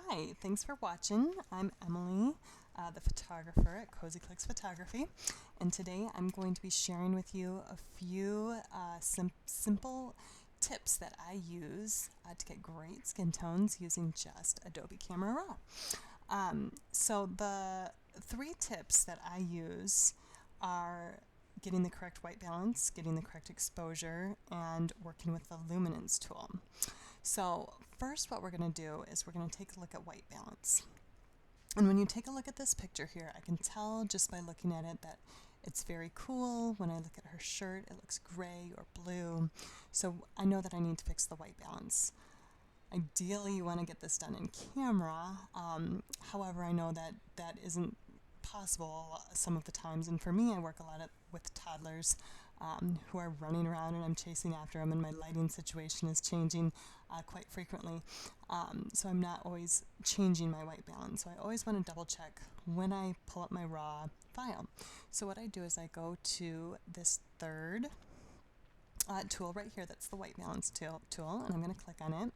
Hi, thanks for watching. I'm Emily, the photographer at Cozy Clicks Photography, and today I'm going to be sharing with you a few simple tips that I use to get great skin tones using just Adobe Camera Raw. So the three tips that I use are getting the correct white balance, getting the correct exposure, and working with the luminance tool. So first what we're going to do is we're going to take a look at white balance. And when you take a look at this picture here, I can tell just by looking at it that it's very cool. When I look at her shirt, it looks gray or blue. So I know that I need to fix the white balance. Ideally, you want to get this done in camera. However, I know that that isn't possible some of the times, and for me, I work a lot with toddlers who are running around and I'm chasing after them, and my lighting situation is changing quite frequently, so I'm not always changing my white balance. So I always want to double check when I pull up my raw file. So what I do is I go to this third tool right here, that's the white balance tool, and I'm going to click on it.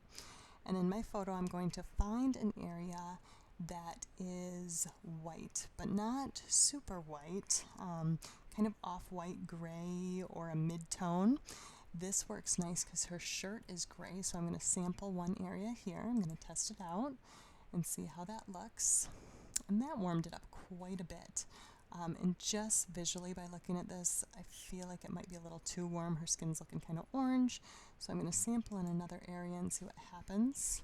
And in my photo, I'm going to find an area that is white, but not super white, kind of off-white gray or a mid-tone. This works nice because her shirt is gray, so I'm going to sample one area here. I'm going to test it out and see how that looks. And that warmed it up quite a bit. And just visually by looking at this, I feel like it might be a little too warm. Her skin's looking kind of orange, so I'm going to sample in another area and see what happens.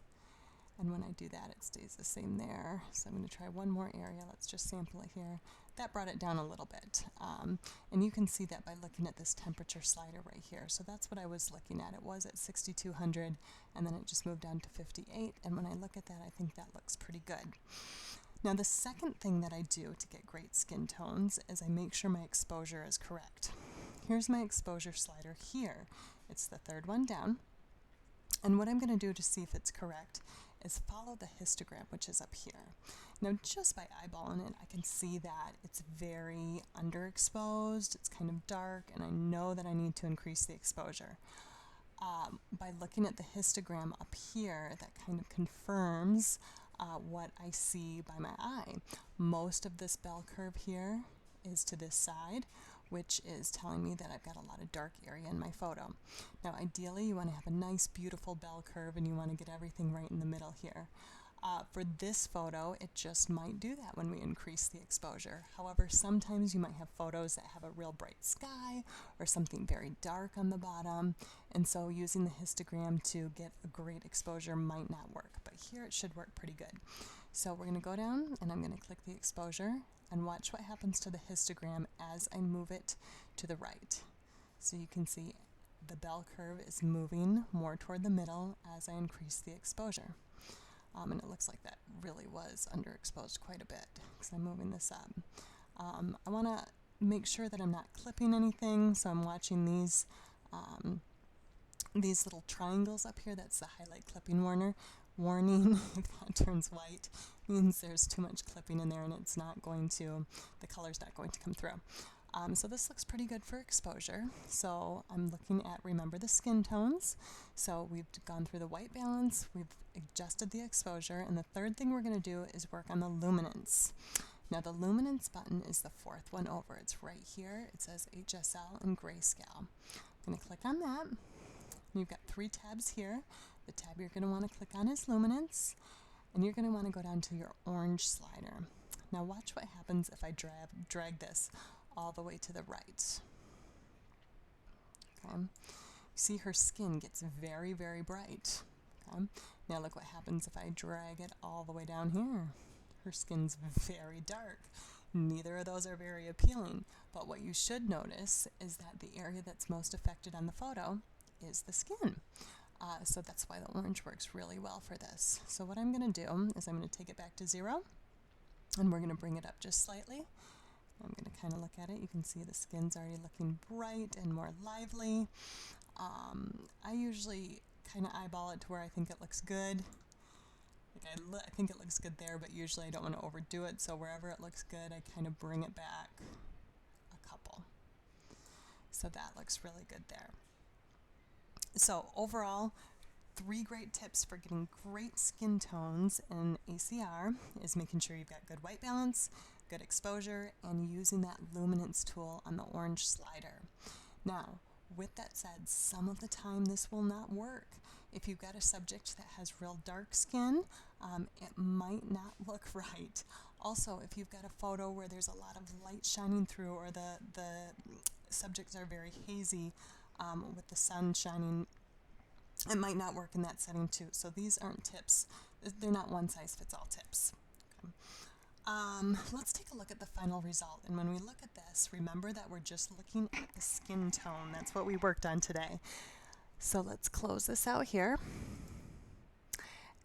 And when I do that, it stays the same there. So I'm going to try one more area. Let's just sample it here. That brought it down a little bit. And you can see that by looking at this temperature slider right here. So that's what I was looking at. It was at 6,200, and then it just moved down to 58. And when I look at that, I think that looks pretty good. Now, the second thing that I do to get great skin tones is I make sure my exposure is correct. Here's my exposure slider here. It's the third one down. And what I'm going to do to see if it's correct is follow the histogram, which is up here. Now, just by eyeballing it, I can see that it's very underexposed, it's kind of dark, and I know that I need to increase the exposure. By looking at the histogram up here, that kind of confirms what I see by my eye. Most of this bell curve here is to this side, which is telling me that I've got a lot of dark area in my photo. Now, ideally, you want to have a nice, beautiful bell curve, and you want to get everything right in the middle here. For this photo, it just might do that when we increase the exposure. However, sometimes you might have photos that have a real bright sky or something very dark on the bottom, and so using the histogram to get a great exposure might not work, but here it should work pretty good. So we're going to go down, and I'm going to click the exposure, and watch what happens to the histogram as I move it to the right. So you can see the bell curve is moving more toward the middle as I increase the exposure. And it looks like that really was underexposed quite a bit because I'm moving this up. I want to make sure that I'm not clipping anything, so I'm watching these little triangles up here. That's the highlight clipping warning. If that turns white, means there's too much clipping in there and it's not going to, the color's not going to come through. So this looks pretty good for exposure. So I'm looking at, remember, the skin tones. So we've gone through the white balance, we've adjusted the exposure, and the third thing we're going to do is work on the luminance. Now the luminance button is the fourth one over. It's right here. It says HSL and grayscale. I'm going to click on that. You've got three tabs here. The tab you're going to want to click on is luminance, and you're going to want to go down to your orange slider. Now watch what happens if I drag this all the way to the right. Okay. You see her skin gets very, very bright. Okay. Now look what happens if I drag it all the way down here. Her skin's very dark. Neither of those are very appealing, but what you should notice is that the area that's most affected on the photo is the skin. So that's why the orange works really well for this. So what I'm going to do is I'm going to take it back to 0, and we're going to bring it up just slightly. I'm going to kind of look at it. You can see the skin's already looking bright and more lively. I usually kind of eyeball it to where I think it looks good. Like I think it looks good there, but usually I don't want to overdo it, so wherever it looks good, I kind of bring it back a couple. So that looks really good there. So overall, 3 great tips for getting great skin tones in ACR is making sure you've got good white balance, good exposure, and using that luminance tool on the orange slider. Now, with that said, some of the time this will not work. If you've got a subject that has real dark skin, it might not look right. Also, if you've got a photo where there's a lot of light shining through, or the subjects are very hazy with the sun shining, it might not work in that setting too. So these aren't tips. They're not one-size-fits-all tips. Okay. Let's take a look at the final result. And when we look at this, remember that we're just looking at the skin tone. That's what we worked on today. So let's close this out here.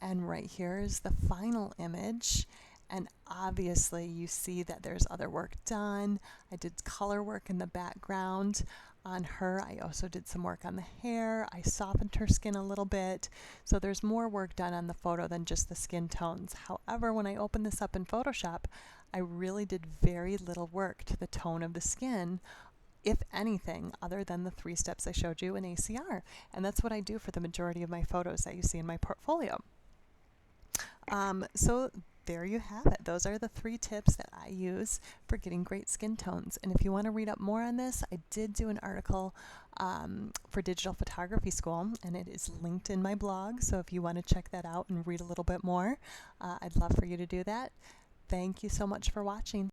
And right here is the final image. And obviously you see that there's other work done. I did color work in the background on her. I also did some work on the hair. I softened her skin a little bit. So there's more work done on the photo than just the skin tones. However, when I opened this up in Photoshop, I really did very little work to the tone of the skin, if anything, other than the 3 steps I showed you in ACR. And that's what I do for the majority of my photos that you see in my portfolio. So there you have it. Those are the 3 tips that I use for getting great skin tones. And if you want to read up more on this, I did do an article for Digital Photography School, and it is linked in my blog. So if you want to check that out and read a little bit more, I'd love for you to do that. Thank you so much for watching.